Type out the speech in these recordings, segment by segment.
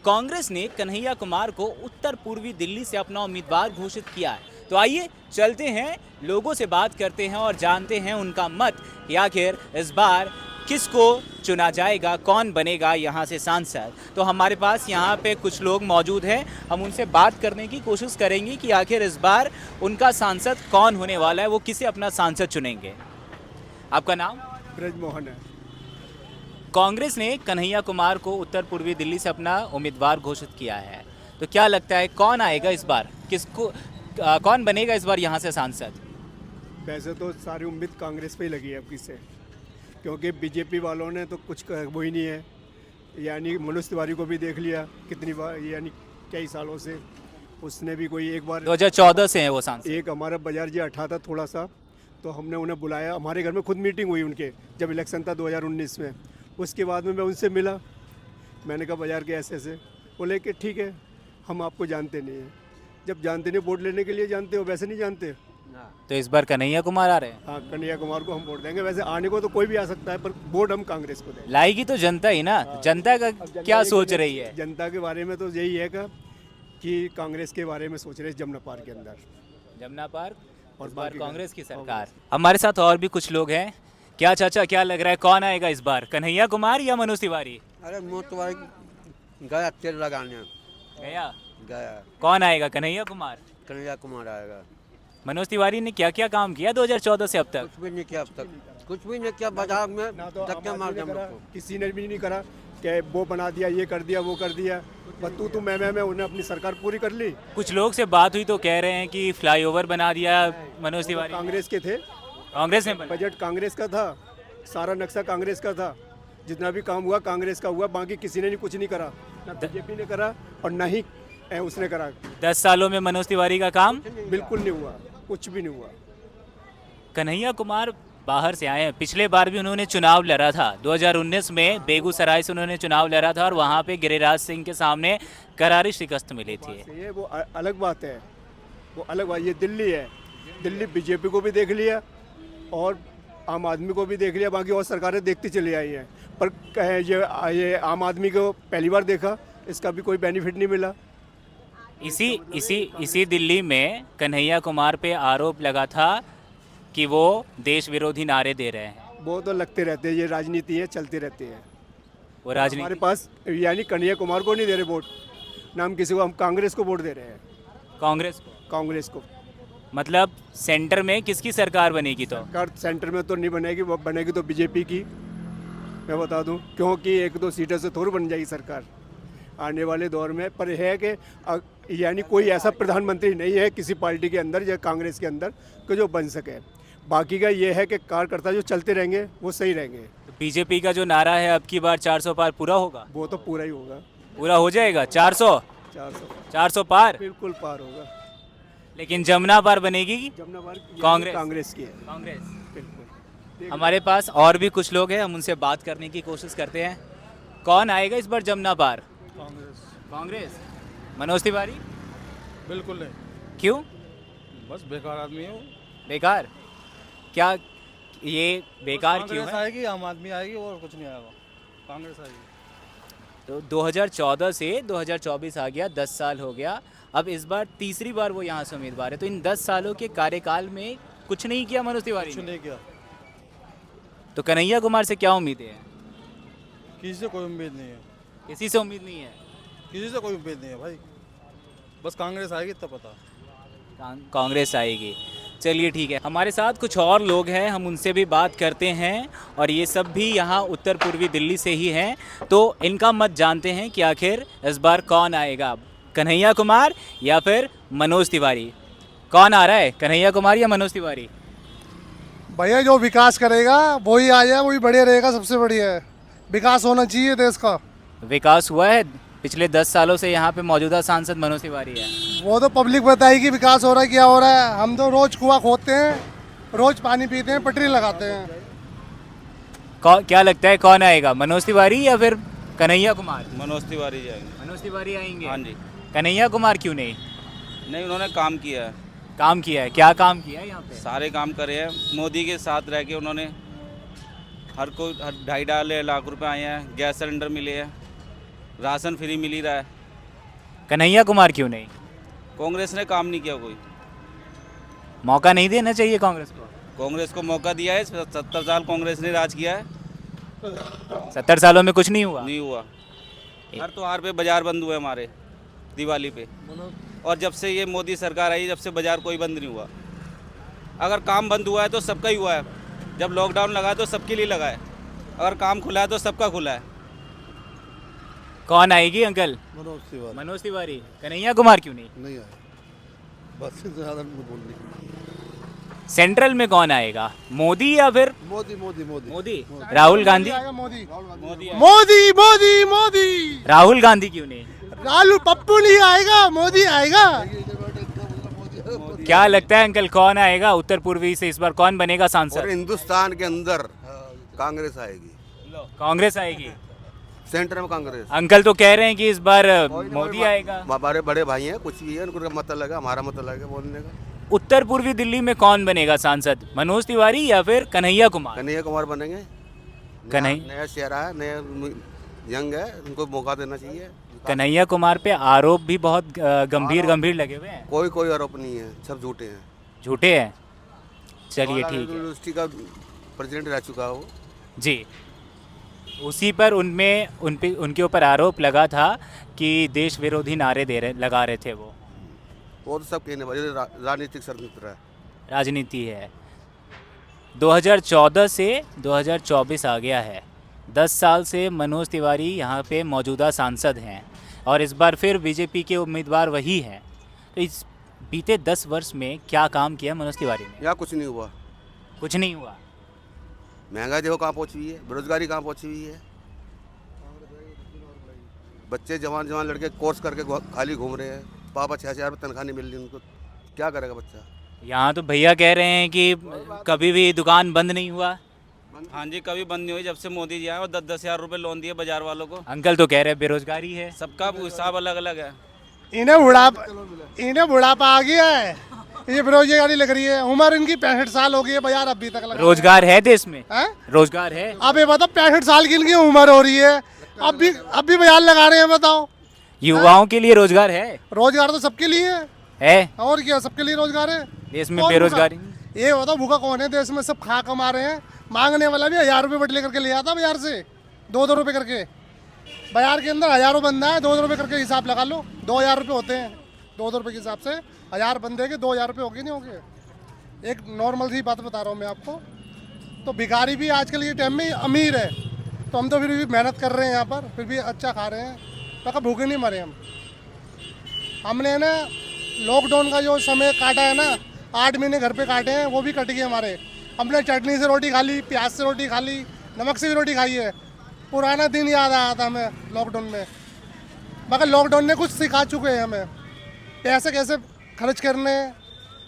कांग्रेस ने कन्हैया कुमार को उत्तर पूर्वी दिल्ली से अपना उम्मीदवार घोषित किया है। तो आइए चलते हैं, लोगों से बात करते हैं और जानते हैं उनका मत कि आखिर इस बार किसको चुना जाएगा, कौन बनेगा यहाँ से सांसद। तो हमारे पास यहाँ पे कुछ लोग मौजूद हैं, हम उनसे बात करने की कोशिश करेंगे कि आखिर इस बार उनका सांसद कौन होने वाला है, वो किसे अपना सांसद चुनेंगे। आपका नाम? ब्रजमोहन है। कांग्रेस ने कन्हैया कुमार को उत्तर पूर्वी दिल्ली से अपना उम्मीदवार घोषित किया है, तो क्या लगता है कौन आएगा इस बार, कौन बनेगा इस बार यहाँ से सांसद? वैसे तो सारी उम्मीद कांग्रेस पे ही लगी है अब किसे, क्योंकि बीजेपी वालों ने तो कुछ वो ही नहीं है। यानी मनोज तिवारी को भी देख लिया कितनी बार, यानी कई सालों से उसने भी कोई एक बार 2014 से है वो सांसद। एक हमारा बाजार जी हटा था थोड़ा सा, तो हमने उन्हें बुलाया, हमारे घर में खुद मीटिंग हुई उनके जब इलेक्शन था 2019 में। उसके बाद में मैं उनसे मिला, मैंने कहा बाजार के ऐसे बोले कि ठीक है हम आपको जानते नहीं हैं। जब जानते नहीं, वोट लेने के लिए जानते हो, वैसे नहीं जानते। तो इस बार कन्हैया कुमार आ रहे हैं। हाँ, कन्हैया कुमार को हम वोट देंगे। वैसे आने को तो कोई भी आ सकता है, पर वोट हम कांग्रेस को देंगे। लाएगी तो जनता ही ना। जनता का क्या सोच रही है? जनता के बारे में तो यही है कि कांग्रेस के बारे में सोच रहे हैं जमुना पार्क के अंदर। जमुना पार्क और और बार बाकी कांग्रेस की सरकार। हमारे साथ और भी कुछ लोग हैं। क्या चाचा, क्या लग रहा है कौन आएगा इस बार, कन्हैया कुमार या मनोज तिवारी? अरे मोतवारी गया तेल लगाने गया कौन आएगा, कन्हैया कुमार? कन्हैया कुमार आएगा। मनोज तिवारी ने क्या क्या काम किया 2014 से अब तक? कुछ भी नहीं किया अब तक, कुछ भी नहीं किया। बाजार में ना तो धक्के आम मार आदमी दिया ने करा, हम लोग को। किसी ने भी नहीं करा कि वो बना दिया, ये कर दिया, वो कर दिया। बस तू मैं उन्हें अपनी सरकार पूरी कर ली। कुछ लोग से बात हुई तो कह रहे हैं कि फ्लाईओवर बना दिया मनोज तिवारी। कांग्रेस के थे, कांग्रेस ने बनाया। बजट कांग्रेस का था, सारा नक्शा कांग्रेस का था, जितना भी काम हुआ कांग्रेस का हुआ। बाकी किसी ने कुछ नहीं करा, ना बीजेपी ने करा और ना ही उसने करा। 10 सालों में मनोज तिवारी का काम बिल्कुल नहीं हुआ, कुछ भी नहीं हुआ। कन्हैया कुमार बाहर से आए हैं, पिछले बार भी उन्होंने चुनाव लड़ा था 2019 में, बेगूसराय से उन्होंने चुनाव लड़ा था और वहाँ पे गिरिराज सिंह के सामने करारी शिकस्त मिली थी। ये वो अलग बात है, वो अलग बात। ये दिल्ली है, दिल्ली बीजेपी को भी देख लिया और आम आदमी को भी देख लिया, बाकी और सरकारें देखती चली आई हैं। पर ये आम आदमी को पहली बार देखा, इसका भी कोई बेनिफिट नहीं मिला। इसी दिल्ली में कन्हैया कुमार पे आरोप लगा था कि वो देश विरोधी नारे दे रहे हैं। वो तो लगते रहते हैं, ये राजनीति है, चलती रहती है। वो राजनीति हमारे पास यानी कन्हैया कुमार को नहीं दे रहे वोट, ना हम किसी को, हम कांग्रेस को वोट दे रहे हैं। कांग्रेस को मतलब सेंटर में किसकी सरकार बनेगी? तो सरकार सेंटर में तो नहीं बनेगी, वो बनेगी तो बीजेपी की, मैं बता दूं, क्योंकि 1-2 सीटों से थोड़ी बन जाएगी सरकार आने वाले दौर में। पर है कि यानी कोई ऐसा प्रधानमंत्री नहीं है किसी पार्टी के अंदर या कांग्रेस के अंदर कि जो बन सके। बाकी का ये है कि कार्यकर्ता जो चलते रहेंगे वो सही रहेंगे। तो बीजेपी का जो नारा है अब की बार 400 पार पूरा होगा? वो तो पूरा ही होगा, पूरा हो जाएगा। 400 पार बिल्कुल पार होगा। लेकिन जमुना पार बनेगी जमुना पार कांग्रेस की है। कांग्रेस। बिल्कुल। हमारे पास और भी कुछ लोग हैं, हम उनसे बात करने की कोशिश करते हैं। कौन आएगा इस बार जमुना पार? कांग्रेस। मनोज तिवारी? बिल्कुल नहीं, क्यों? बस बेकार आदमी है वो। बेकार? क्या ये बेकार क्यों कांग्रेस है? आएगी, आम आदमी आएगी और कुछ नहीं आएगा, कांग्रेस आएगी। तो 2014 से 2024 आ गया, 10 साल हो गया, अब इस बार तीसरी बार वो यहाँ से उम्मीदवार है। तो इन 10 सालों के कार्यकाल में कुछ नहीं किया मनोज तिवारी कुछ ने। नहीं किया। तो कन्हैया कुमार से क्या उम्मीदें हैं? किसी से कोई उम्मीद नहीं है, किसी से उम्मीद नहीं है। किसी से कोई उम्मीद नहीं है भाई, बस कांग्रेस आएगी तब पता। कांग्रेस आएगी। चलिए ठीक है, हमारे साथ कुछ और लोग हैं, हम उनसे भी बात करते हैं और ये सब भी यहाँ उत्तर पूर्वी दिल्ली से ही हैं। तो इनका मत जानते हैं कि आखिर इस बार कौन आएगा, कन्हैया कुमार या फिर मनोज तिवारी। कौन आ रहा है, कन्हैया कुमार या मनोज तिवारी? भैया जो विकास करेगा वही आ जाए, वही बढ़िया रहेगा, सबसे बढ़िया है। विकास होना चाहिए देश का। विकास हुआ है पिछले 10 सालों से, यहाँ पे मौजूदा सांसद मनोज तिवारी है। वो तो पब्लिक बताएगी विकास हो रहा है क्या हो रहा है। हम तो रोज कुआं खोदते हैं, रोज पानी पीते हैं, पटरी लगाते हैं। क्या लगता है कौन आएगा, मनोज तिवारी या फिर कन्हैया कुमार? मनोज तिवारी जाएंगे। मनोज तिवारी आएंगे। हाँ जी। कन्हैया कुमार क्यों नहीं? नहीं, उन्होंने काम किया है, काम किया है। क्या काम किया है यहाँ पे? सारे काम करे हैं। मोदी के साथ रह के उन्होंने हर 2.5 लाख रुपए आए हैं, गैस सिलेंडर मिले हैं। राशन फ्री मिल ही रहा है। कन्हैया कुमार क्यों नहीं? कांग्रेस ने काम नहीं किया कोई। मौका नहीं देना चाहिए कांग्रेस को? कांग्रेस को मौका दिया है, 70 साल कांग्रेस ने राज किया है, 70 सालों में कुछ नहीं हुआ? नहीं हुआ। हर त्योहार पे बाजार बंद हुए हमारे, दिवाली पे। और जब से ये मोदी सरकार आई, जब से बाजार कोई बंद नहीं हुआ। अगर काम बंद हुआ है तो सबका ही हुआ है। जब लॉकडाउन लगा है तो सबके लिए लगा है, अगर काम खुला है तो सबका खुला है। कौन आएगी अंकल? मनोज तिवारी मनोज तिवारी। कन्हैया कुमार क्यों नहीं? नहीं आया, बस इससे ज़्यादा बोलने। सेंट्रल में कौन आएगा, मोदी या फिर मोदी मोदी मोदी मोदी? राहुल गांधी? मोदी मोदी मोदी मोदी मोदी। राहुल गांधी क्यों नहीं? लालू पप्पू नहीं आएगा, मोदी आएगा। क्या लगता है अंकल कौन आएगा उत्तर पूर्वी से इस बार, कौन बनेगा और सांसद? हिंदुस्तान के अंदर कांग्रेस आएगी, कांग्रेस आएगी। सेंटर में कांग्रेस। अंकल तो कह रहे हैं कि इस बार मोदी आएगा। हमारे बड़े भाई हैं, कुछ भी है, उनका मतलब है, हमारा मतलब है बोलने का। उत्तर पूर्वी दिल्ली में कौन बनेगा सांसद, मनोज तिवारी या फिर कन्हैया कुमार? कन्हैया कुमार बनेंगे। नया चेहरा है, नया यंग है, उनको मौका देना चाहिए। कन्हैया कुमार पे आरोप भी बहुत गंभीर लगे हुए हैं। कोई आरोप नहीं है, सब झूठे हैं। झूठे हैं? चलिए ठीक है यूनिवर्सिटी का प्रेसिडेंट रह चुका है वो। जी। उसी पर उनके ऊपर आरोप लगा था कि देश विरोधी नारे लगा रहे थे वो तो सब कहने वाले राजनीतिक षड्यंत्र है, राजनीति है। 2014 से 2024 आ गया है, 10 साल से मनोज तिवारी यहाँ पे मौजूदा सांसद हैं और इस बार फिर बीजेपी के उम्मीदवार वही हैं। तो इस बीते 10 वर्ष में क्या काम किया मनोज तिवारी ने? यहाँ कुछ नहीं हुआ। कुछ नहीं हुआ। महंगाई देखो कहाँ पहुँची हुई है, बेरोजगारी कहाँ पहुँची हुई है। बच्चे जवान लड़के कोर्स करके खाली घूम रहे हैं, पापा 6,000 रुपये तनख्वाह नहीं मिल रही उनको, क्या करेगा बच्चा। यहाँ तो भैया कह रहे हैं कि कभी भी दुकान बंद नहीं हुआ। हाँ जी, कभी बंद नहीं हुई जब से मोदी जी आए और 10-10 हज़ार रुपये लोन दिए बाजार वालों को। अंकल तो कह रहे हैं बेरोजगारी है। सबका हिसाब अलग अलग है। इन्हें बुढ़ापा आ गया है, ये बेरोजगारी लग रही है। उम्र इनकी 65 साल हो गई है, बाजार अभी तक लगा रोजगार है देश में? है? रोजगार है? अब ये बताओ 65 साल की इनकी उम्र हो रही है, अब भी बाजार लगा रहे हैं। बताओ, युवाओं के लिए रोजगार है? रोजगार तो सबके लिए है। और क्या, सबके लिए रोजगार है। देश में कौन बेरोजगारी? ये बताओ भूखा कौन है देश में? सब खा कमा रहे हैं। मांगने वाला भी 1,000 रुपये बटले करके ले आता बाजार से, 2-2 रुपये करके। बाजार के अंदर हजारों बंदा है, 2-2 रुपये करके हिसाब लगा लो, 2,000 रुपये होते हैं। 2-2 रुपये के हिसाब से 1,000 बंदे के 2,000 रुपये होंगे नहीं होंगे। एक नॉर्मल सी बात बता रहा हूँ मैं आपको। तो भिखारी भी आजकल के टाइम में अमीर है, तो हम तो फिर भी मेहनत कर रहे हैं यहाँ पर, फिर भी अच्छा खा रहे हैं, तो भूखे नहीं मरे हम। हमने ना लॉकडाउन का जो समय काटा है ना, 8 महीने घर पे काटे हैं, वो भी कट गए हमारे। हमने चटनी से रोटी खा ली, प्याज से रोटी खा ली, नमक से भी रोटी खाई है। पुराना दिन याद आया था हमें लॉकडाउन में। मगर लॉकडाउन ने कुछ सिखा चुके हैं हमें, पैसे कैसे खर्च करने,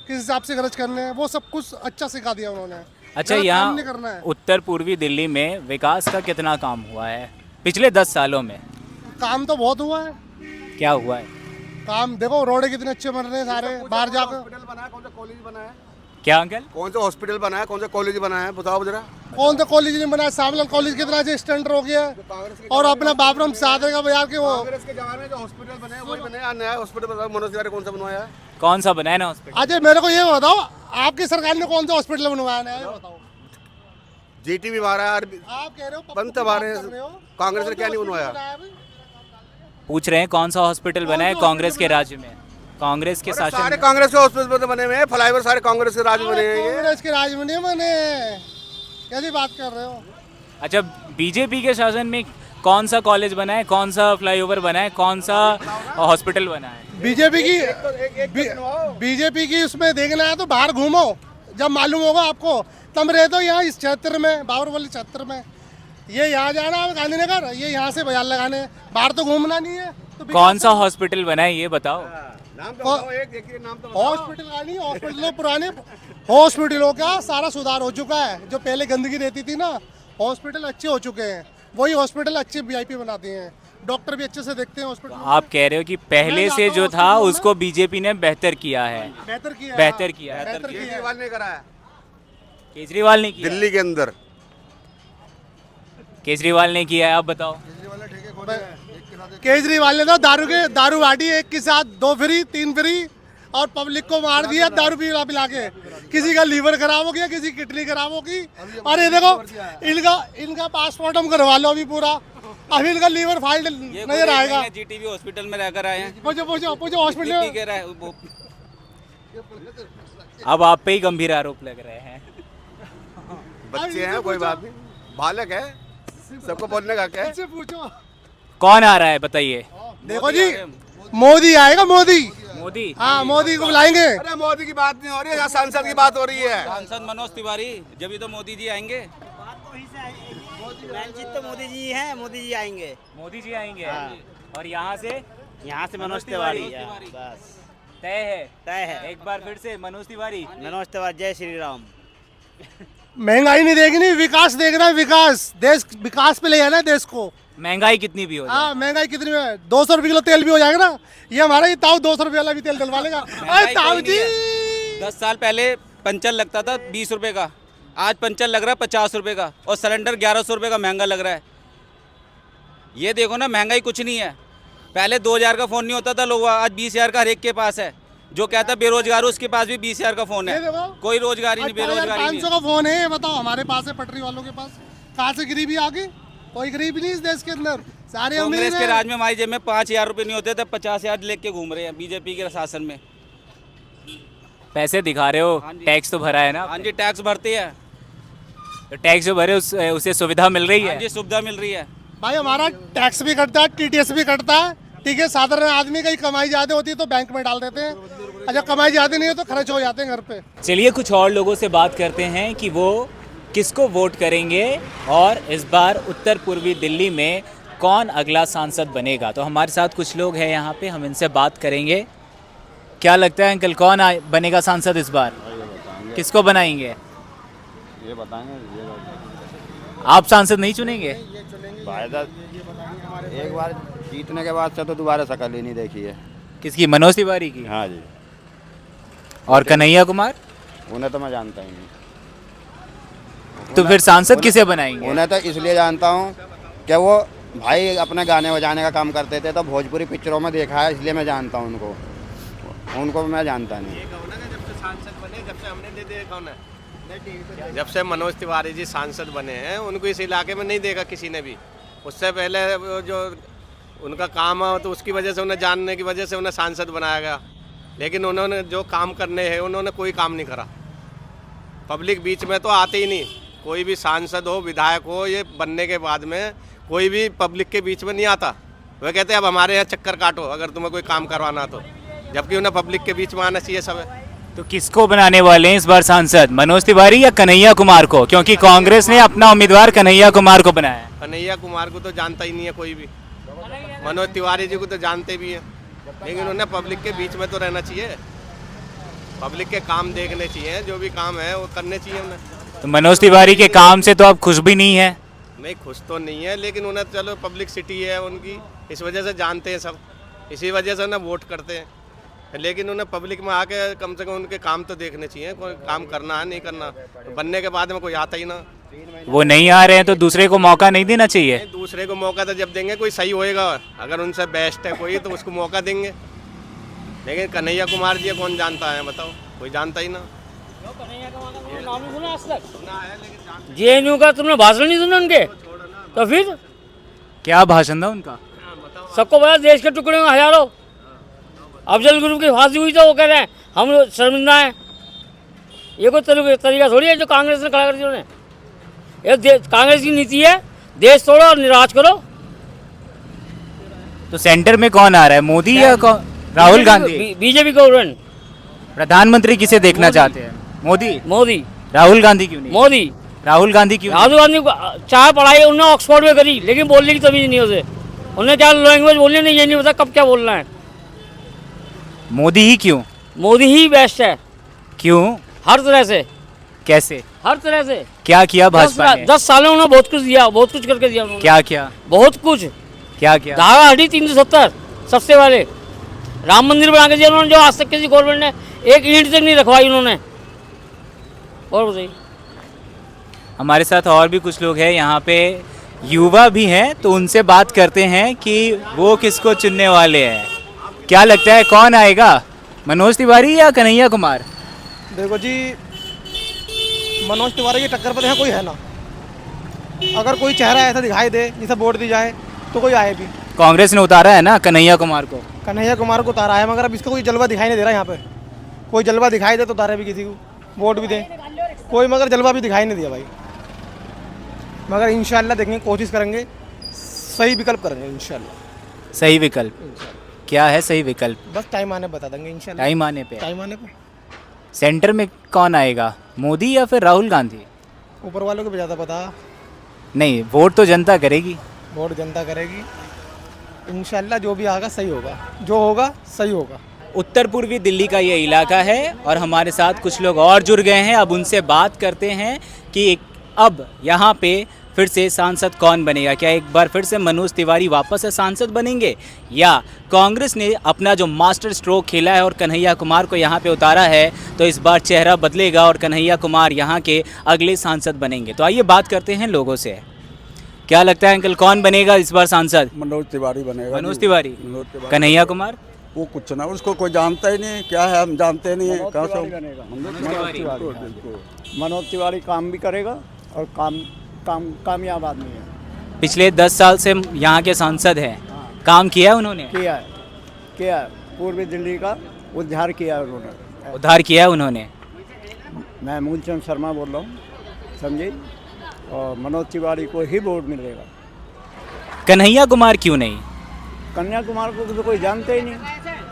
किस हिसाब से खर्च करने, वो सब कुछ अच्छा सिखा दिया उन्होंने। अच्छा, काम यहाँ नहीं करना है। उत्तर पूर्वी दिल्ली में विकास का कितना काम हुआ है पिछले 10 सालों में? काम तो बहुत हुआ है। क्या हुआ है? काम देखो, रोड कितने अच्छे बन रहे हैं सारे, बाहर जाकर। हॉस्पिटल बनाया, कौन सा कॉलेज बनाया, क्या अंकल? कौन सा हॉस्पिटल बनाया, कौन सा कॉलेज बनाया है, बताओ जरा। कौन सा कॉलेज नहीं बना? सावलाल कॉलेज कितना अच्छे स्टैंडर्ड हो गया है। और अपना बाबरम सादर का बाजार के वो कांग्रेस के जमाने में जो हॉस्पिटल बने वही बने, नया हॉस्पिटल बनाया। मनोज तिवारी कौन सा बनवाया है? कौन सा बनाया ना हॉस्पिटल? अच्छा मेरे को ये बताओ, आपकी सरकार ने कौन सा हॉस्पिटल बनवाया है, ये बताओ। जीटी भी मारा है, आप कह रहे हो बंद तबाह रहे हैं। कांग्रेस ने क्या नहीं बनवाया? पूछ रहे हैं कौन सा हॉस्पिटल बना है कांग्रेस के राज्य में, कांग्रेस के शासन सारे में? कांग्रेस के हॉस्पिटल बने हुए हैं, फ्लाईओवर सारे कांग्रेस के राज में बने हैं ये। कांग्रेस के राज में नहीं बने, कैसी बात कर रहे हो? अच्छा, बीजेपी के शासन में कौन सा कॉलेज बना है, कौन सा फ्लाईओवर बना है, कौन सा हॉस्पिटल बना है? बीजेपी की उसमें देखना है तो बाहर घूमो, जब मालूम होगा आपको। तुम रहे तो यहाँ इस क्षेत्र में, बाबरवली क्षेत्र में, ये यहाँ जाना है गांधीनगर, ये यहाँ से बाजार लगाने, बाहर तो घूमना नहीं है। तो कौन सा हॉस्पिटल बना है ये बताओ। नाम तो बताओ, एक देखिए नाम तो बताओ। हॉस्पिटल का नहीं, हॉस्पिटलों पुराने हॉस्पिटलों का सारा सुधार हो चुका है। जो पहले गंदगी रहती थी ना, हॉस्पिटल अच्छे हो चुके हैं। वही हॉस्पिटल अच्छे VIP बना दिए हैं, डॉक्टर भी अच्छे से देखते हैं हॉस्पिटल। आप कह रहे हो कि पहले से जो था उसको बीजेपी ने बेहतर किया है? बेहतर किया है। बेहतर किया है। बेहतर किया है। केजरीवाल ने कराया केजरीवाल ने किया? दिल्ली के अंदर। केजरीवाल ने किया है, आप बताओ। केजरीवाल ने तो दारू बांटी, एक के साथ 2 फ्री 3 फ्री, और पब्लिक को मार दिया दारू पिला के। किसी का लीवर खराब हो गया, किसी की किडनी खराब होगी। और ये देखो इनका पासपोर्टम करवा लो अभी पूरा, अभी इनका लीवर फाइल नजर आएगा। जीटीबी हॉस्पिटल में रहकर आए हैं। पूछो हॉस्पिटल। अब आप पे ही गंभीर आरोप लग रहे हैं। बच्चे हैं, कोई बात नहीं, बालक है, सबको बोलने का क्या है। पूछो कौन आ रहा है बताइए? देखो जी, मोदी आएगा, मोदी। हाँ, मोदी को बुलाएंगे। अरे मोदी की बात नहीं हो रही है, यहाँ सांसद की बात हो रही है। सांसद मनोज तिवारी, जब तो मोदी जी आएंगे। तो मोदी जी हैं, मोदी जी आएंगे। मोदी जी आएंगे। और यहाँ से मनोज तिवारी बस तय है। एक बार फिर से मनोज तिवारी। जय श्री राम। महंगाई नहीं देखनी, विकास देखना है, विकास। देश विकास पे ले जाना है देश को। महंगाई कितनी भी हो जाए। हाँ, महंगाई कितनी है, 200 रुपये किलो तेल भी हो जाएगा ना। ये हमारा ये ताऊ 200 रुपये वाला भी तेल डलवा लेगा। अरे ताऊ जी, 10 साल पहले पंचर लगता था 20 रुपए का, आज पंचर लग रहा है 50 रुपए का, और सिलेंडर 1100 रुपए का महंगा लग रहा है। ये देखो ना, महंगाई कुछ नहीं है। पहले 2000 का फ़ोन नहीं होता था लोग, आज 20,000 का हर एक के पास है। जो कहता है बेरोजगार है, उसके पास भी 20,000 का फ़ोन है। कोई रोजगारी नहीं, बेरोजगारी नहीं। 500 का फोन है, ये बताओ हमारे पास है, पटरी वालों के पास। कहाँ से गरीबी आ गई? कोई गरीबी नहीं इस देश के अंदर, सारे अमीर कांग्रेस के हैं। राज में हमारी जेब में 5,000 रुपये नहीं होते थे, 50,000 लेके घूम रहे हैं बीजेपी के शासन में। पैसे दिखा रहे हो, टैक्स तो भरा है ना? हाँ जी, टैक्स भरते हैं। तो टैक्स जो भरे उसे सुविधा मिल रही हाँ है? जी, सुविधा मिल रही है। भाई हमारा टैक्स भी कटता है, TTS भी कटता है, ठीक है। साधारण आदमी की कमाई ज्यादा होती है तो बैंक में डाल देते हैं, अच्छा कमाई ज्यादा नहीं हो तो खर्च हो जाते हैं घर पे। चलिए कुछ और लोगों से बात करते हैं कि वो किसको वोट करेंगे और इस बार उत्तर पूर्वी दिल्ली में कौन अगला सांसद बनेगा। तो हमारे साथ कुछ लोग हैं यहाँ पे, हम इनसे बात करेंगे। क्या लगता है अंकल, कौन बनेगा सांसद इस बार? किसको बनाएंगे? ये बताएंगे। आप सांसद नहीं चुनेंगे? फायदा एक बार जीतने के बाद से तो दोबारा शक्ल ही नहीं देखी है। किसकी? मनोज तिवारी की? हाँ जी। और कन्हैया कुमार? उन्हें तो मैं जानता ही नहीं। तो फिर सांसद किसे बनाएंगे? उन्हें तो इसलिए जानता हूँ कि वो भाई अपने गाने बजाने का काम करते थे, तो भोजपुरी पिक्चरों में देखा है, इसलिए मैं जानता हूँ उनको मैं जानता नहीं। जब से सांसद बने, जब से हमने नहीं देखा उन्हें, जब से मनोज तिवारी जी सांसद बने हैं, उनको इस इलाके में नहीं देखा किसी ने भी। उससे पहले वो जो उनका काम है तो उसकी वजह से उन्हें जानने की वजह से उन्हें सांसद बनाया गया, लेकिन उन्होंने जो काम करने हैं उन्होंने कोई काम नहीं करा। पब्लिक बीच में तो आते ही नहीं, कोई भी सांसद हो, विधायक हो, ये बनने के बाद में कोई भी पब्लिक के बीच में नहीं आता। वह कहते हैं अब हमारे यहाँ चक्कर काटो अगर तुम्हें कोई काम करवाना तो, जबकि उन्हें पब्लिक के बीच में आना चाहिए सब। तो किसको बनाने वाले हैं इस बार सांसद, मनोज तिवारी या कन्हैया कुमार को? क्योंकि कांग्रेस ने अपना उम्मीदवार कन्हैया कुमार को बनाया है। कन्हैया कुमार को तो जानता ही नहीं है कोई भी, मनोज तिवारी जी को तो जानते भी हैं, लेकिन उन्हें पब्लिक के बीच में तो रहना चाहिए, पब्लिक के काम देखने चाहिए, जो भी काम है वो करने चाहिए उन्हें। तो मनोज तिवारी के काम से तो आप खुश भी नहीं है? नहीं, खुश तो नहीं है, लेकिन उन्हें चलो पब्लिक सिटी है उनकी, इस वजह से जानते हैं सब, इसी वजह से उन्हें वोट करते हैं। लेकिन उन्हें पब्लिक में आके कम से कम उनके काम तो देखने चाहिए, कोई काम करना है नहीं करना, बनने के बाद में कोई आता ही ना। वो नहीं आ रहे हैं तो दूसरे को मौका नहीं देना चाहिए? दूसरे को मौका तो जब देंगे कोई सही होएगा, अगर उनसे बेस्ट है कोई तो उसको मौका देंगे। लेकिन कन्हैया कुमार जी कौन जानता है बताओ, कोई जानता ही ना। JNU का तुमने भाषण नहीं सुना उनके? तो फिर क्या भाषण था उनका? सबको पता देश के टुकड़े में हजारों। अफजल गुरु की फांसी हुई तो वो कह रहे हैं हम शर्मिंदा हैं। ये कोई तरीका थोड़ी है जो कांग्रेस ने खड़ा कर दिया उन्हें। ये कांग्रेस की नीति है, देश तोड़ो और निराश करो। तो सेंटर में कौन आ रहा है, मोदी या राहुल गांधी? BJP government. प्रधानमंत्री किसे देखना चाहते हैं? मोदी? राहुल गांधी क्यों नहीं? मोदी। राहुल गांधी क्यों? राहुल गांधी चाहे पढ़ाई उन्होंने ऑक्सफोर्ड में करी, लेकिन बोलने की तमीज नहीं उसे, उन्हें क्या लैंग्वेज बोलने नहीं, ये नहीं पता कब क्या बोलना है। मोदी ही क्यों? मोदी ही बेस्ट है। क्यों? हर तरह से। कैसे? हर तरह से। क्या किया भाजपा ने? 10 सालों में उन्होंने बहुत कुछ दिया, बहुत कुछ करके दिया उन्होंने। क्या किया? बहुत कुछ। क्या किया? धारा हटी 370 सबसे पहले। राम मंदिर बना के दिया उन्होंने, जो आज तक किसी गवर्नमेंट ने एक ईंट तक नहीं रखवाई उन्होंने। और बताइए। हमारे साथ और भी कुछ लोग हैं यहाँ पे। युवा भी हैं तो उनसे बात करते हैं कि वो किसको चुनने वाले हैं। क्या लगता है कौन आएगा, मनोज तिवारी या कन्हैया कुमार? देखो जी, मनोज तिवारी की टक्कर पर यहाँ कोई है ना। अगर कोई चेहरा ऐसा दिखाई दे जिसे वोट दी जाए तो कोई आए भी। कांग्रेस ने उतारा है ना कन्हैया कुमार को। कन्हैया कुमार को उतारा है, मगर अब इसका कोई जलवा दिखाई नहीं दे रहा यहाँ पे। कोई जलवा दिखाई दे तो उतारे भी किसी को, वोट भी दें, कोई मगर जलवा भी दिखाई नहीं दिया भाई। मगर इंशाल्लाह देखेंगे, कोशिश करेंगे, सही विकल्प करेंगे इंशाल्लाह। सही विकल्प क्या है? सही विकल्प बस टाइम आने बता देंगे इंशाल्लाह। टाइम आने पे। टाइम आने पे सेंटर में कौन आएगा, मोदी या फिर राहुल गांधी? ऊपर वालों को भी ज़्यादा पता। नहीं, वोट तो जनता करेगी। वोट जनता करेगी इंशाल्लाह। जो भी आएगा सही होगा, जो होगा सही होगा। उत्तर पूर्वी दिल्ली का ये इलाका है और हमारे साथ कुछ लोग और जुड़ गए हैं। अब उनसे बात करते हैं कि अब यहाँ पे फिर से सांसद कौन बनेगा। क्या एक बार फिर से मनोज तिवारी वापस से सांसद बनेंगे या कांग्रेस ने अपना जो मास्टर स्ट्रोक खेला है और कन्हैया कुमार को यहाँ पे उतारा है तो इस बार चेहरा बदलेगा और कन्हैया कुमार यहाँ के अगले सांसद बनेंगे। तो आइए बात करते हैं लोगों से। क्या लगता है अंकल, कौन बनेगा इस बार सांसद? मनोज तिवारी बनेगा। मनोज तिवारी। कन्हैया कुमार वो कुछ ना, उसको कोई जानता ही नहीं, क्या है हम जानते नहीं है। कहाँ से मनोज तिवारी काम भी करेगा और कामयाब आदमी है। पिछले 10 साल से यहाँ के सांसद हैं, काम किया उन्होंने? किया है। पूर्वी दिल्ली का उद्धार किया है उन्होंने। उद्धार किया है उन्होंने। मैं मूलचंद शर्मा बोल रहा हूँ, समझे। और मनोज तिवारी को ही वोट मिलेगा। कन्हैया कुमार क्यों नहीं? कन्हैया कुमार को तो कोई जानते ही नहीं,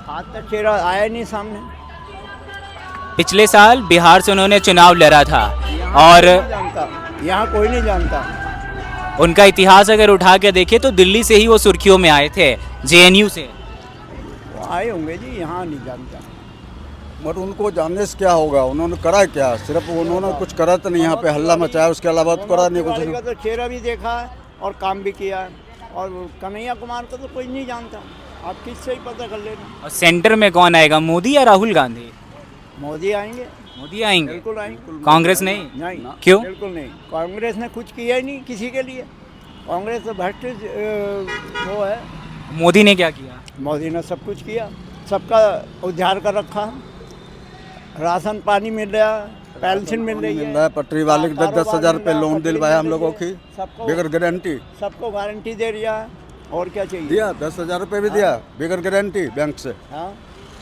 आज तक चेहरा आया नहीं सामने। पिछले साल बिहार से उन्होंने चुनाव लड़ा था और यहाँ कोई नहीं जानता। उनका इतिहास अगर उठा के देखें तो दिल्ली से ही वो सुर्खियों में आए थे, जेएनयू से। वो आए होंगे जी, यहाँ नहीं जानता। मगर उनको जानने से क्या होगा, उन्होंने करा क्या? सिर्फ उन्होंने कुछ करा तो नहीं, यहाँ पे हल्ला मचाया, उसके अलावा तो करा नहीं कुछ। तो चेहरा भी देखा है और काम भी किया है। और कन्हैया कुमार को तो कोई नहीं जानता, आप किससे ही पता कर लेना। और सेंटर में कौन आएगा, मोदी या राहुल गांधी? मोदी आएंगे। मोदी आएंगे? बिल्कुल आएंगे। कांग्रेस नहीं? नहीं। क्यों? बिल्कुल नहीं, कांग्रेस ने कुछ किया ही नहीं किसी के लिए। कांग्रेस तो भ्रष्ट वो है। मोदी ने क्या किया? मोदी ने सब कुछ किया, सबका उद्धार कर रखा। राशन पानी मिल रहा, पेंशन मिल रही है, पटरी वाले को 10-10 हज़ार रुपये लोन दिलवाया हम लोगों की बगैर गारंटी। सबको गारंटी दे रहा है, और क्या चाहिए? दिया 10,000 रुपये भी दिया बगैर गारंटी बैंक से। हाँ,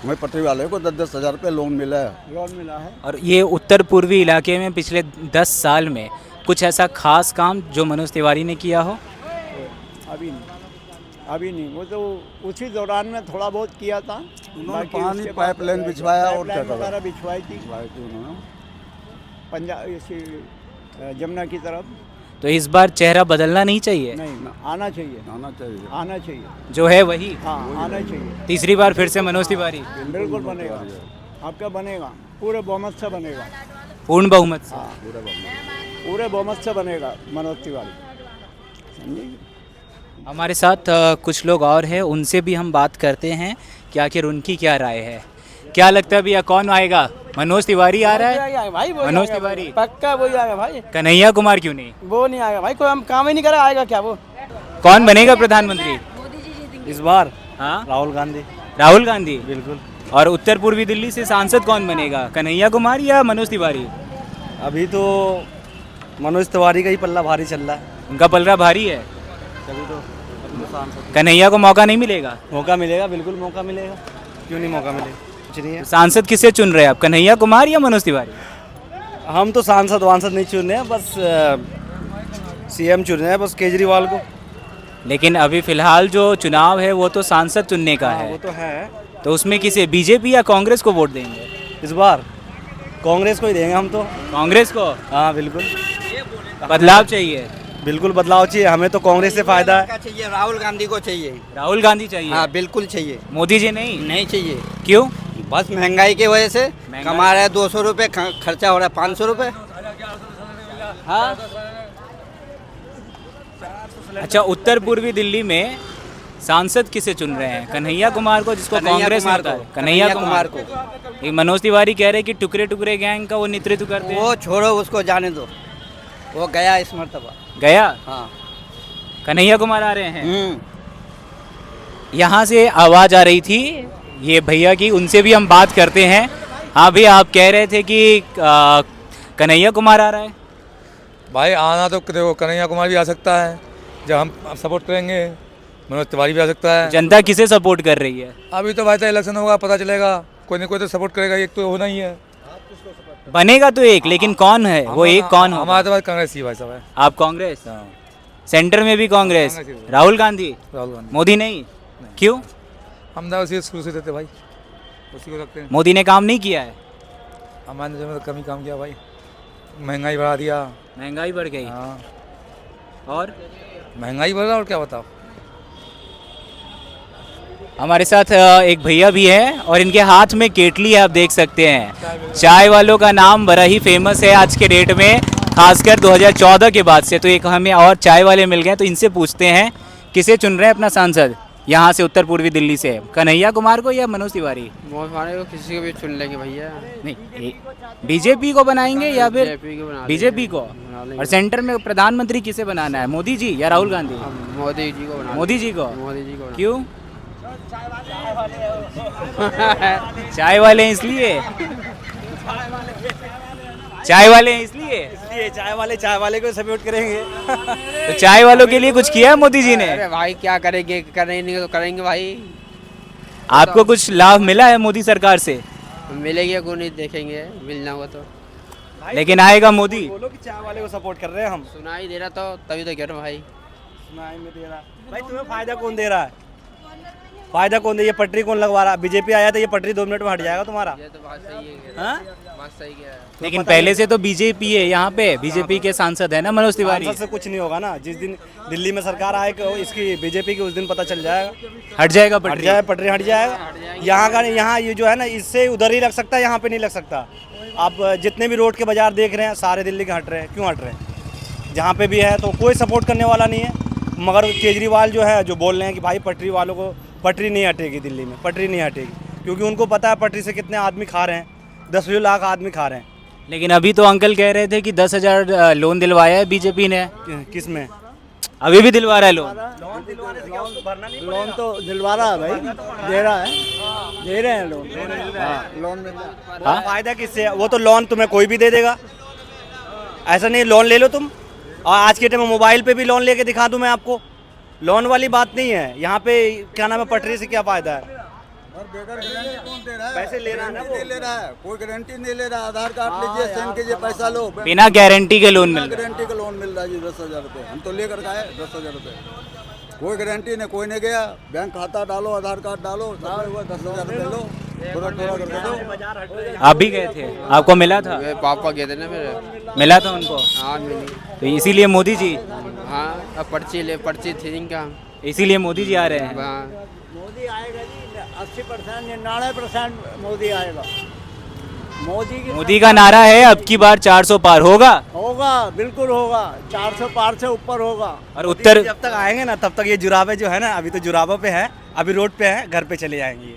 हमें पटरी वाले को 10-10 हज़ार रुपये लोन मिला है। लोन मिला है। और ये उत्तर पूर्वी इलाके में पिछले 10 साल में कुछ ऐसा खास काम जो मनोज तिवारी ने किया हो? अभी नहीं, वो तो उसी दौरान में थोड़ा बहुत किया था। उन्होंने पानी पाइपलाइन बिछवाया और क्या करा? बिछवाई थी उन्होंने पंजाब जमुना की तरफ। तो इस बार चेहरा बदलना नहीं चाहिए? नहीं, आना चाहिए। आना चाहिए जो है वही? हाँ, आना चाहिए। तीसरी बार फिर से मनोज तिवारी? बिल्कुल बनेगा। आपका बनेगा, पूरे बहुमत से बनेगा। पूर्ण बहुमत से? हाँ, पूरे बहुमत से बनेगा मनोज तिवारी, समझिए। हमारे साथ कुछ लोग और हैं, उनसे भी हम बात करते हैं कि आखिर उनकी क्या राय है। क्या लगता है भैया, कौन आएगा? मनोज तिवारी आ रहा है भाई, मनोज तिवारी पक्का वही आएगा भाई। कन्हैया कुमार क्यों नहीं? वो नहीं आएगा भाई, कोई हम काम ही नहीं करा, आएगा क्या वो? कौन बनेगा प्रधानमंत्री इस बार? हाँ, राहुल गांधी। राहुल गांधी? बिल्कुल। और उत्तर पूर्वी दिल्ली से सांसद कौन बनेगा, कन्हैया कुमार या मनोज तिवारी? अभी तो मनोज तिवारी का ही पल्ला भारी चल रहा है। उनका पलड़ा भारी है, तभी तो कन्हैया को मौका नहीं मिलेगा? मौका मिलेगा, बिल्कुल मौका मिलेगा। क्यों नहीं मौका मिलेगा? कुछ नहीं है। सांसद किसे चुन रहे हैं आप, कन्हैया कुमार या मनोज तिवारी? हम तो सांसद वांसद नहीं चुन रहे हैं, बस सीएम चुन रहे हैं, बस केजरीवाल को। लेकिन अभी फिलहाल जो चुनाव है वो तो सांसद चुनने का है। वो तो है। तो उसमें किसे, बीजेपी या कांग्रेस को वोट देंगे? इस बार कांग्रेस को ही देंगे हम तो। कांग्रेस को? हाँ बिल्कुल, बदलाव चाहिए। बिल्कुल बदलाव चाहिए, हमें तो कांग्रेस से फायदा है। चाहिए, राहुल गांधी को चाहिए। राहुल गांधी चाहिए? हाँ बिल्कुल चाहिए। मोदी जी नहीं? नहीं चाहिए। क्यों? बस महंगाई की वजह से कमा रहे हैं, 200 रुपये खर्चा हो रहा है, 500 रुपये। हाँ। अच्छा, उत्तर पूर्वी दिल्ली में सांसद किसे चुन रहे हैं, कन्हैया कुमार को जिसको कांग्रेस ने उतारा? कन्हैया कुमार को। ये मनोज तिवारी कह रहे हैं कि टुकड़े टुकड़े गैंग का वो नेतृत्व करते हैं। वो छोड़ो, उसको जाने दो, वो गया इस मरतबा। गया? हाँ। कन्हैया कुमार आ रहे हैं। यहाँ से आवाज आ रही थी ये भैया की, उनसे भी हम बात करते हैं। हाँ भैया, आप कह रहे थे कि कन्हैया कुमार आ रहा है। भाई आना तो देखो, कन्हैया कुमार भी आ सकता है जब हम सपोर्ट करेंगे, मनोज तिवारी भी आ सकता है। जनता किसे सपोर्ट कर रही है? अभी तो भाई तो इलेक्शन होगा, पता चलेगा, कोई ना कोई तो सपोर्ट करेगा, एक तो होना ही है। बनेगा तो एक, लेकिन कौन है वो एक? कौन होगा? हमारा तो भाई कांग्रेस ही भाई सब है। आप कांग्रेस? सेंटर में भी कांग्रेस? राहुल गांधी? मोदी नहीं? क्यों? हम तो उसी शुरू से देते भाई, उसी को रखते हैं। मोदी ने काम नहीं किया है? हमारे जो कम ही काम किया भाई, महंगाई बढ़ा दिया। महंगाई बढ़ गई? हाँ, और महंगाई बढ़ रहा और क्या बताओ। हमारे साथ एक भैया भी हैं और इनके हाथ में केटली है, आप देख सकते हैं। चाय वालों का नाम बड़ा ही फेमस है आज के डेट में, खासकर 2014 के बाद से। तो एक हमें और चाय वाले मिल गए, तो इनसे पूछते हैं किसे चुन रहे हैं अपना सांसद यहाँ से, उत्तर पूर्वी दिल्ली से, कन्हैया कुमार को या मनोज तिवारी? मनोज तिवारी को, किसी को भी चुन लेंगे भैया। नहीं, बीजेपी को बनाएंगे या फिर बीजेपी को? और सेंटर में प्रधानमंत्री किसे बनाना है, मोदी जी या राहुल गांधी? मोदी जी को बना। मोदी जी को? मोदी जी को। क्यों? चाय वाले हैं इसलिए? चाय वाले हैं इसलिए चाय वाले को सपोर्ट करेंगे। तो चाय वालों के लिए कुछ किया है मोदी जी ने? अरे भाई क्या करेंगे, करेंगे तो करेंगे भाई। आपको कुछ लाभ मिला है मोदी सरकार से? मिलेंगे को नहीं, देखेंगे, मिलना होगा तो। लेकिन आएगा मोदी? बोलो कि चाय वाले को सपोर्ट कर रहे हैं हम। सुनाई दे रहा तो तभी तो कह रहा हूँ भाई। सुनाई में दे रहा भाई, तुम्हें फायदा कौन दे रहा है? फायदा कौन दे? ये पटरी कौन लगवा रहा है? बीजेपी आया तो ये पटरी 2 मिनट में हट जाएगा तुम्हारा। ये तो बात सही है। हाँ? बात सही है। लेकिन पहले से तो बीजेपी है यहाँ पे, बीजेपी के सांसद है ना मनोज तिवारी। सांसद से कुछ नहीं होगा ना, जिस दिन दिल्ली में सरकार आए इसकी बीजेपी की, उस दिन पता चल जाएगा। हट जाएगा हट जाए, पटरी हट जाएगा। यहाँ का, यहाँ ये जो है ना, इससे उधर ही लग सकता है, यहाँ पे नहीं लग सकता। आप जितने भी रोड के बाजार देख रहे हैं सारे दिल्ली के हट रहे हैं। क्यों हट रहे हैं? जहाँ पे भी है तो कोई सपोर्ट करने वाला नहीं है। मगर केजरीवाल जो है, जो बोल रहे हैं कि भाई पटरी वालों को, पटरी नहीं हटेगी दिल्ली में, पटरी नहीं हटेगी, क्योंकि उनको पता है पटरी से कितने आदमी खा रहे हैं, 10 लाख आदमी खा रहे हैं। लेकिन अभी तो अंकल कह रहे थे कि 10,000 लोन दिलवाया है बीजेपी ने। किस में? अभी भी दिलवा रहा है लोन? लोन तो दिलवा रहा है भाई, दे रहा है, दे रहे हैं लोन। लोन मिल रहा है। फायदा किससे है? वो तो लोन तुम्हें कोई भी दे देगा, ऐसा नहीं लोन ले लो तुम। और आज के टाइम में मोबाइल पे भी लोन लेके दिखा दूं मैं आपको, लोन वाली बात नहीं है यहाँ पे। क्या नाम है, पटरी से क्या फायदा है? पैसे ले रहा है ना, वो ले रहा है, कोई गारंटी नहीं ले रहा। आधार कार्ड लीजिए, सेंड कीजिए, पैसा लो। बिना गारंटी के लोन मिल रहा है। गारंटी का लोन मिल रहा है जी, 10,000 रुपये। हम तो लेकर गए 10,000 रुपये, कोई गारंटी नहीं, कोई नहीं गया। बैंक खाता डालो, आधार कार्ड डालो, 10,000 रुपये लो, थोड़ा थोड़ा करके दो। आप भी गए थे, आपको मिला था? पापा गए थे ना मेरे। मिला था उनको? हाँ मिली। तो इसीलिए मोदी जी? हाँ, अब पर्ची थी इनका, इसीलिए मोदी जी आ रहे हैं। मोदी आएगा जी, 80%, 99% मोदी आएगा। मोदी का नारा है अब की बार 400 पार होगा। होगा, बिल्कुल होगा, 400 पार से ऊपर होगा। और उत्तर जब तक आएंगे ना, तब तक ये जुराबे जो है ना, अभी तो जुराबों पे है, अभी रोड पे है, घर पे चले जाएंगे।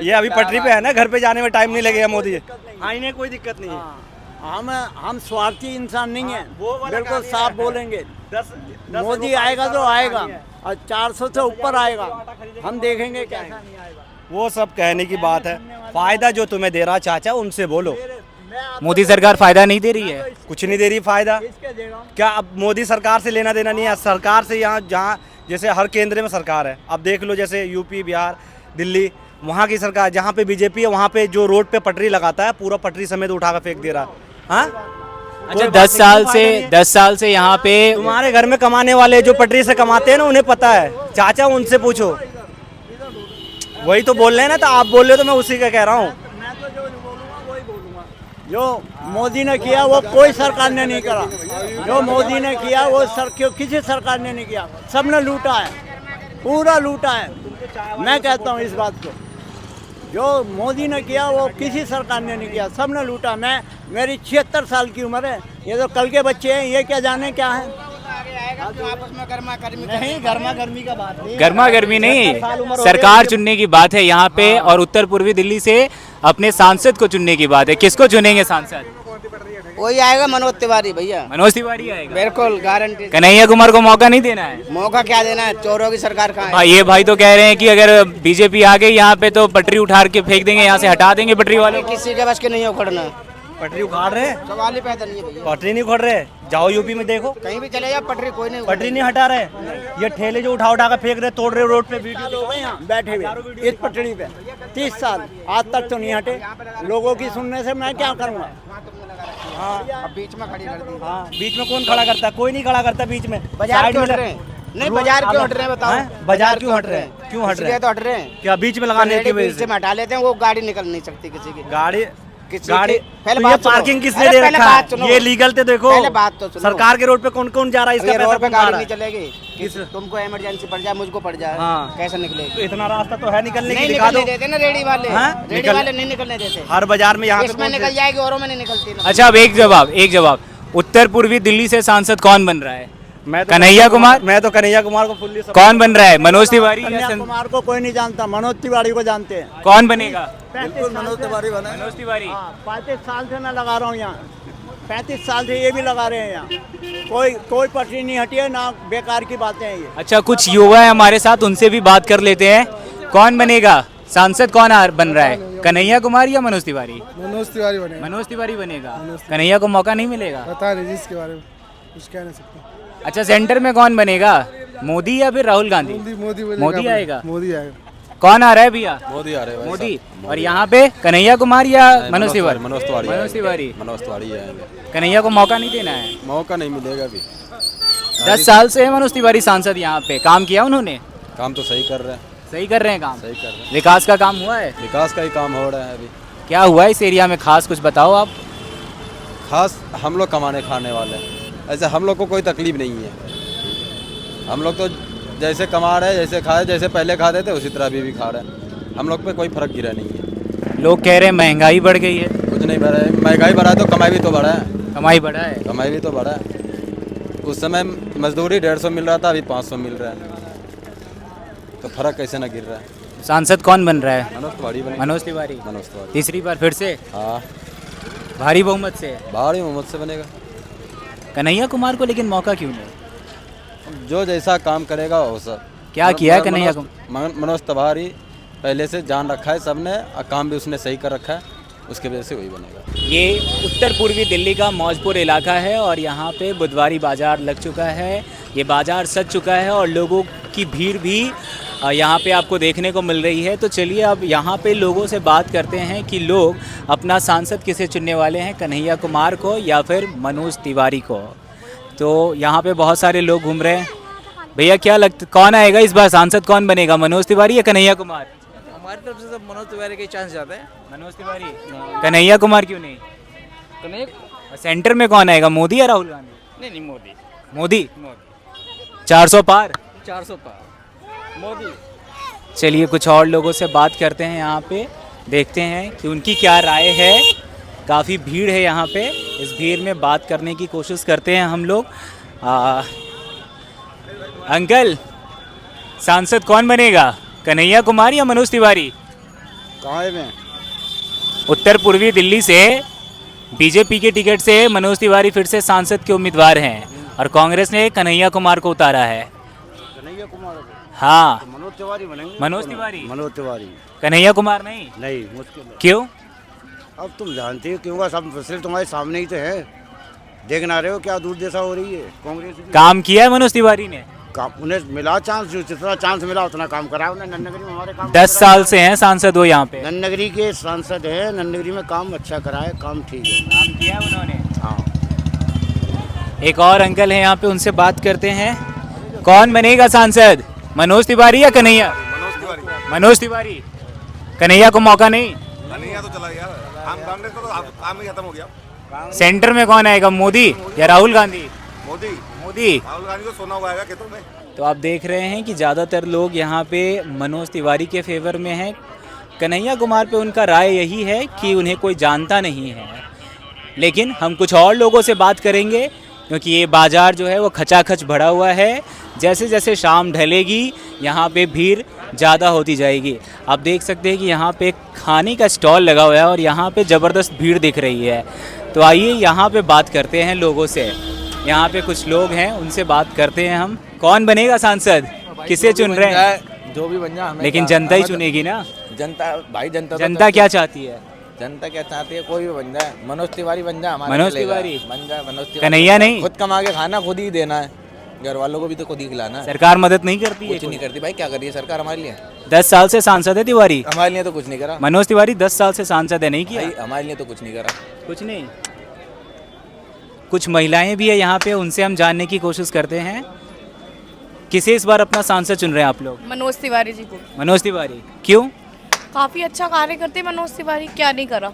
ये अभी पटरी पे है ना, घर पे जाने में टाइम नहीं लगेगा मोदी। हाँ, इन्हें कोई दिक्कत नहीं है। हम स्वार्थी इंसान नहीं है, बिल्कुल साफ बोलेंगे। मोदी आएगा तो आएगा, और 400 से ऊपर आएगा, हम देखेंगे क्या है। वो सब कहने की बात है। फायदा जो तुम्हें दे रहा चाचा, उनसे बोलो। मोदी सरकार फायदा नहीं दे रही है? कुछ नहीं दे रही फायदा। क्या अब मोदी सरकार से लेना देना नहीं है? सरकार से यहाँ, जहाँ जैसे हर केंद्र में सरकार है, अब देख लो जैसे यूपी, बिहार, दिल्ली, वहाँ की सरकार, जहाँ पे बीजेपी है, वहाँ पे जो रोड पे पटरी लगाता है, पूरा पटरी समेत उठा कर फेंक दे रहा है। हाँ, अच्छा, 10 साल से यहाँ पे तुम्हारे घर में कमाने वाले जो पटरी से कमाते हैं ना, उन्हें पता है चाचा, उनसे पूछो। वही तो बोल रहे हैं ना, तो आप बोल रहे हो तो मैं उसी का कह रहा हूँ। जो मोदी ने किया वो कोई सरकार ने नहीं करा, जो मोदी ने किया वो किसी सरकार ने नहीं किया। सबने लूटा है, पूरा लूटा है। मैं कहता हूँ इस बात को, जो मोदी ने किया वो किसी सरकार ने नहीं किया, सबने लूटा। मेरी 76 साल की उम्र है, ये तो कल के बच्चे हैं, ये क्या जाने क्या है। आपस में गर्मा गर्मी नहीं, गर्मा गर्मी का बात नहीं, गर्मा गर्मी नहीं, सरकार चुनने की बात है यहाँ पे। और उत्तर पूर्वी दिल्ली से अपने सांसद को चुनने की बात है। किसको चुनेंगे सांसद? वही आएगा मनोज तिवारी भैया, मनोज तिवारी आएगा, बिल्कुल गारंटी। कन्हैया कुमार को मौका नहीं देना है? मौका क्या देना है, चोरों की सरकार कहाँ है? भाई ये भाई तो कह रहे हैं कि अगर बीजेपी आ गई यहाँ पे तो पटरी उठार के फेंक देंगे, यहाँ से हटा देंगे पटरी वालों को। किसी के बस के नहीं है उखड़ना, पटरी उखाड़ रहे हैं, सवाल ही पैदा नहीं है भैया। पटरी नहीं उखाड़ रहे, जाओ यूपी में देखो, कहीं भी चले जाओ पटरी कोई नहीं पटरी नहीं हटा रहे। ये ठेले जो उठा उठा कर फेंक रहे, तोड़ रहे रोड पे, वीडियो बैठे हुए इस पटड़ी पे 30 साल आज तक तो नहीं हटे। लोगों की सुनने से मैं क्या करूँगा? हाँ, अब बीच में खड़ी कर दी। हाँ, बीच में कौन खड़ा करता है? कोई नहीं खड़ा करता बीच में। बाजार क्यों हट रहे हैं? नहीं, बाजार क्यों हट रहे हैं बताओ? बाजार क्यों हट रहे हैं? क्यों हट रहे हैं? तो हट रहे हैं, क्या बीच में लगाने की वजह बीच से हटा लेते हैं, वो गाड़ी निकल नहीं सकती किसी की। गाड़ी किसी गाड़ी की- पहले तो ये बात सुनो। पार्किंग किसने अरे दे पहले रखा बात है? सुनो। ये लीगल थे देखो, पहले बात तो सुनो। सरकार के रोड पे कौन कौन जा रहा है, इसका ये पैसा रोड पे कौन खा गाड़ी रहा नहीं है? चलेगी, किस तुमको इमरजेंसी पड़ जाए, मुझको पड़ जाए, हाँ। कैसे निकलेगी? तो इतना रास्ता तो है निकलने की, नहीं दिखा दो। निकलने देते ना रेडी वाले, हाँ? रेडी वाले नहीं निकलने देते। हर बाजार में यहाँ पे इसमें कौन निकल से- जाएगी, औरों में नहीं निकलती ना। अच्छा अब एक जवाब, उत्तर पूर्वी दिल्ली से सांसद कौन बन रहा है? मैं तो कन्हैया कुमार? मैं तो कन्हैया कुमार को फुल्ली कौन बन रहा है? मनोज तिवारी या कन्हैया कुमार को कोई नहीं जानता, मनोज तिवारी को जानते हैं। कौन बनेगा? बिल्कुल मनोज तिवारी बने। मनोज तिवारी। 35 साल से मैं लगा रहा हूँ यहाँ, 35 साल से ये भी लगा रहे हैं यहाँ। कोई पटरी नहीं हटी है ना, बेकार की बातें हैं ये। अच्छा कुछ युवा है हमारे साथ, उनसे भी बात कर लेते हैं। कौन बनेगा सांसद, कौन बन रहा है? कन्हैया कुमार या मनोज तिवारी? मनोज तिवारी बनेगा। मनोज तिवारी बनेगा। कन्हैया को मौका नहीं मिलेगा? बता नहीं जिसके बारे में कुछ कह नहीं सकते। अच्छा सेंटर में कौन बनेगा, मोदी या फिर राहुल गांधी? मोदी आएगा। मोदी आएगा। कौन आ रहा है भैया? मोदी आ रहे हैं मोदी। और यहाँ पे कन्हैया कुमार या मनोज तिवारी? मनोज तिवारी मनोज तिवारी। मनोज तिवारी आएंगे। कन्हैया को मौका नहीं देना है? मौका नहीं मिलेगा अभी। 10 साल से है मनोज तिवारी सांसद यहाँ पे, काम किया उन्होंने? काम तो सही कर रहे हैं, सही कर रहे हैं काम? सही कर रहे हैं। विकास का काम हुआ है? विकास का ही काम हो रहा है अभी। क्या हुआ है इस एरिया में खास, कुछ बताओ आप। खास हम लोग कमाने खाने वाले हैं, ऐसे हम लोग को कोई तकलीफ नहीं है। हम लोग तो जैसे कमा रहे हैं, जैसे खाए, जैसे पहले खाते थे उसी तरह अभी भी खा रहे हैं। हम लोग पे कोई फर्क गिरा नहीं है। लोग कह रहे हैं महंगाई बढ़ गई है। कुछ नहीं बढ़ा है, महंगाई बढ़ा है तो कमाई भी तो बढ़ा है। कमाई बढ़ा है? कमाई भी तो बढ़ा है। उस समय मजदूरी 150 मिल रहा था, अभी 500 मिल रहा है, तो फर्क कैसे ना गिर रहा है। सांसद कौन बन रहा है? मनोज तिवारी बने। मनोज तिवारी। मनोज तिवारी तीसरी बार फिर से? हाँ, भारी बहुमत से? भारी बहुमत से बनेगा। कन्हैया कुमार को लेकिन मौका क्यों नहीं? जो जैसा काम करेगा वो सब। क्या किया है कन्हैया कुमार? मनोज तिवारी पहले से जान रखा है सबने, और काम भी उसने सही कर रखा है, उसके वजह से वही बनेगा। ये उत्तर पूर्वी दिल्ली का मौजपुर इलाका है और यहाँ पे बुधवारी बाजार लग चुका है। ये बाजार सज चुका है और लोगों की भीड़ भी यहाँ पे आपको देखने को मिल रही है। तो चलिए अब यहाँ पे लोगों से बात करते हैं कि लोग अपना सांसद किसे चुनने वाले हैं, कन्हैया कुमार को या फिर मनोज तिवारी को। तो यहाँ पे बहुत सारे लोग घूम रहे हैं। भैया क्या लगता, कौन आएगा इस बार सांसद, कौन बनेगा, मनोज तिवारी या कन्हैया कुमार? हमारी तरफ से सब मनोज तिवारी के चांस ज़्यादा है। मनोज तिवारी। कन्हैया कुमार क्यों नहीं? सेंटर में कौन आएगा, मोदी या राहुल गांधी? नहीं मोदी। मोदी। 400 पार? 400 पार मोदी। चलिए कुछ और लोगों से बात करते हैं यहाँ पे, देखते हैं कि उनकी क्या राय है। काफ़ी भीड़ है यहाँ पे, इस भीड़ में बात करने की कोशिश करते हैं हम लोग। अंकल सांसद कौन बनेगा, कन्हैया कुमार या मनोज तिवारी? कहाँ में उत्तर पूर्वी दिल्ली से बीजेपी के टिकट से मनोज तिवारी फिर से सांसद के उम्मीदवार हैं और कांग्रेस ने कन्हैया कुमार को उतारा है। कन्हैया कुमार हाँ मनोज तिवारी बनेंगे। मनोज तिवारी। मनोज तिवारी कन्हैया कुमार नहीं? नहीं, मुश्किल है। क्यों? अब तुम जानते हो क्यों, सब फैसले तुम्हारे सामने ही तो है, देख ना रहे हो क्या दुर्दशा हो रही है कांग्रेस की। काम किया है मनोज तिवारी ने? उन्हें मिला चांस, जो जितना चांस मिला उतना काम करा उन्हें। नन्नगरी में हमारे काम 10 साल से हैं सांसद वो यहाँ पे। नन्नगरी के सांसद है, नन्नगरी में काम अच्छा करा है, काम ठीक है। काम किया है उन्होंने। हाँ, एक और अंकल हैं यहाँ पे, उनसे बात करते हैं। कौन बनेगा सांसद, मनोज तिवारी या कन्हैया? मनोज तिवारी। मनोज तिवारी। कन्हैया को मौका नहीं? कन्हैया तो चला गया, कांग्रेस का तो काम ही खत्म हो गया। सेंटर में कौन आएगा, मोदी या राहुल गांधी? मोदी। मोदी। राहुल गांधी को सोना उगाएगा खेतों में। तो आप देख रहे हैं कि ज़्यादातर लोग यहाँ पे मनोज तिवारी के फेवर में हैं। कन्हैया कुमार पे उनका राय यही है कि उन्हें कोई जानता नहीं है। लेकिन हम कुछ और लोगों से बात करेंगे क्योंकि ये बाज़ार जो है वो खचाखच भरा हुआ है। जैसे जैसे शाम ढलेगी यहाँ पे भीड़ ज़्यादा होती जाएगी। आप देख सकते हैं कि यहाँ पे खाने का स्टॉल लगा हुआ है और यहाँ पे ज़बरदस्त भीड़ दिख रही है। तो आइए यहाँ पे बात करते हैं लोगों से। यहाँ पे कुछ लोग हैं, उनसे बात करते हैं हम। कौन बनेगा सांसद, किसे चुन रहे हैं? जो भी बन जाए, लेकिन जनता ही चुनेगी ना। जनता भाई, जनता क्या चाहती है? जनता क्या चाहती है, कोई भी बन जाए, मनोज तिवारी बन जाए, हमारा मनोज चलेगा। तिवारी? बन जाए मनोज तिवारी। कन्हैया नहीं? खुद कमा के खाना खुद ही देना है, घर वालों को भी तो खुद ही खिलाना है। सरकार मदद नहीं करती है? कुछ नहीं करती भाई, क्या कर रही है सरकार हमारे लिए? 10 साल से सांसद है तिवारी। हमारे लिए तो कुछ नहीं करा मनोज तिवारी 10 साल से सांसद है, नहीं किया? भाई, हमारे लिए तो कुछ नहीं करा। कुछ नहीं। कुछ महिलाएं भी है यहाँ पे, उनसे हम जानने की कोशिश करते हैं। किसे इस बार अपना सांसद चुन रहे हैं आप लोग? मनोज तिवारी जी को। मनोज तिवारी क्यों? काफ़ी अच्छा कार्य करते हैं मनोज तिवारी, क्या नहीं करा,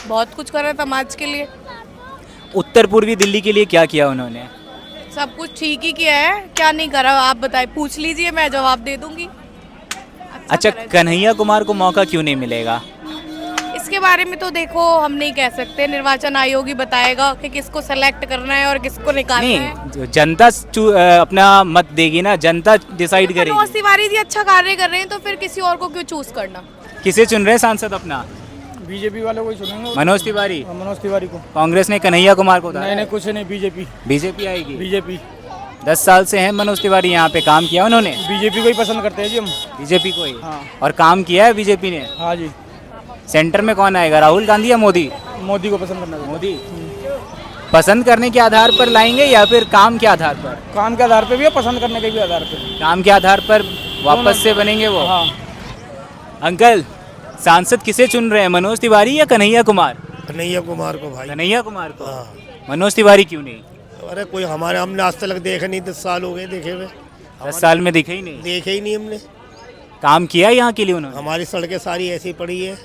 बहुत कुछ करा समाज के लिए। उत्तर पूर्वी दिल्ली के लिए क्या किया उन्होंने? सब कुछ ठीक ही किया है, क्या नहीं करा आप बताइए, पूछ लीजिए, मैं जवाब दे दूंगी। अच्छा, कन्हैया कुमार को मौका क्यों नहीं मिलेगा? इसके बारे में तो देखो हम नहीं कह सकते, निर्वाचन आयोग ही बताएगा कि किसको सेलेक्ट करना है और किसको निकालना है। नहीं, जो जनता अपना मत देगी ना, जनता डिसाइड करेगी। मनोज तिवारी जी अच्छा कार्य कर रहे हैं तो फिर किसी और को क्यों चूज करना? किसे चुन रहे हैं सांसद अपना? बीजेपी वालों को ही चुनेंगे। मनोज तिवारी? मनोज तिवारी को। कांग्रेस ने कन्हैया कुमार को नहीं, कुछ नहीं, बीजेपी। बीजेपी आएगी? बीजेपी। 10 साल से हैं मनोज तिवारी यहाँ पे, काम किया उन्होंने? बीजेपी को ही पसंद करते हैं जी हम। बीजेपी को ही? हाँ। और काम किया है बीजेपी ने? हाँ जी। सेंटर में कौन आएगा, राहुल गांधी या मोदी? मोदी को पसंद करना। मोदी। पसंद करने के आधार पर लाएंगे या फिर काम के आधार पर? काम के आधार पे भी है, पसंद करने के भी आधार पे। काम के आधार पर वापस से बनेंगे वो? हाँ। अंकल, सांसद किसे चुन रहे हैं, मनोज तिवारी या कन्हैया कुमार? कन्हैया कुमार को भाई। कन्हैया कुमार को? मनोज तिवारी क्यों नहीं? अरे कोई हमारे, हमने आज तक देखे नहीं, 10 साल हो गए देखे हुए। 10 साल में दिखे ही नहीं? देखे ही नहीं हमने। काम किया यहाँ के लिए उन्होंने? हमारी सड़कें सारी ऐसी पड़ी है,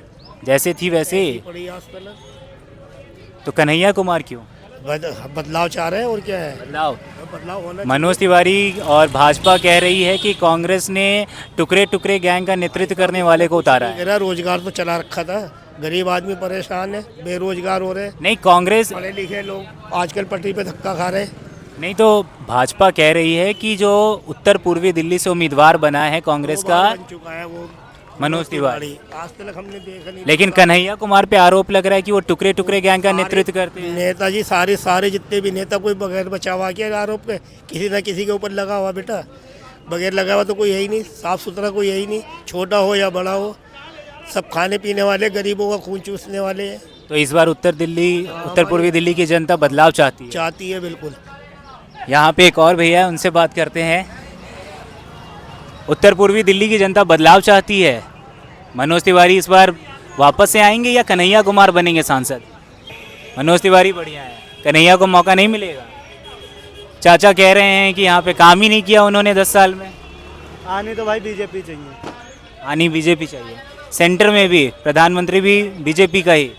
जैसे थी वैसे पड़ी आज तक। तो कन्हैया कुमार क्यों? बदलाव चाह रहे हैं, और क्या है, बदलाव होना। मनोज तिवारी और भाजपा कह रही है कि कांग्रेस ने टुकड़े टुकड़े गैंग का नेतृत्व करने वाले को उतारा है। मेरा रोजगार तो चला रखा था, गरीब आदमी परेशान है, बेरोजगार हो रहे हैं। नहीं, कांग्रेस, पढ़े लिखे लोग आजकल पटरी पे धक्का खा रहे हैं। नहीं तो भाजपा कह रही है कि जो उत्तर पूर्वी दिल्ली से उम्मीदवार बना है कांग्रेस का, बन चुका है वो मनोज तिवारी। आज तक हमने देखा नहीं। लेकिन कन्हैया कुमार पे आरोप लग रहा है कि वो टुकड़े टुकड़े गैंग का नेतृत्व करते हैं। नेताजी सारे जितने भी नेता, कोई बगैर बचावा के आरोप के किसी न किसी के ऊपर लगा हुआ बेटा, बगैर लगा हुआ तो कोई है ही नहीं, साफ सुथरा कोई है ही नहीं, छोटा हो या बड़ा हो, सब खाने पीने वाले, गरीबों का खून चूसने वाले हैं। तो इस बार उत्तर पूर्वी दिल्ली की जनता बदलाव चाहती है बिल्कुल। यहाँ पे एक और भैया है, उनसे बात करते हैं। उत्तर पूर्वी दिल्ली की जनता बदलाव चाहती है। मनोज तिवारी इस बार वापस से आएंगे या कन्हैया कुमार बनेंगे सांसद? मनोज तिवारी बढ़िया है, कन्हैया को मौका नहीं मिलेगा? चाचा कह रहे हैं कि यहाँ पे काम ही नहीं किया उन्होंने 10 साल में। आनी तो भाई बीजेपी चाहिए। आनी बीजेपी चाहिए। सेंटर में भी प्रधानमंत्री भी बीजेपी का ही?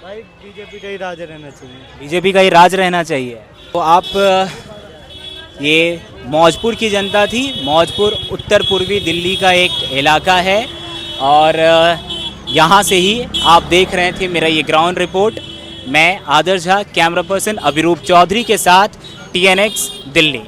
भाई बीजेपी का ही राज रहना चाहिए। बीजेपी का ही राज रहना चाहिए। तो आप, ये मौजपुर की जनता थी। मौजपुर उत्तर पूर्वी दिल्ली का एक इलाका है और यहाँ से ही आप देख रहे थे मेरा ये ग्राउंड रिपोर्ट। मैं आदर्श झा, कैमरा पर्सन अभिरूप चौधरी के साथ, TNX दिल्ली।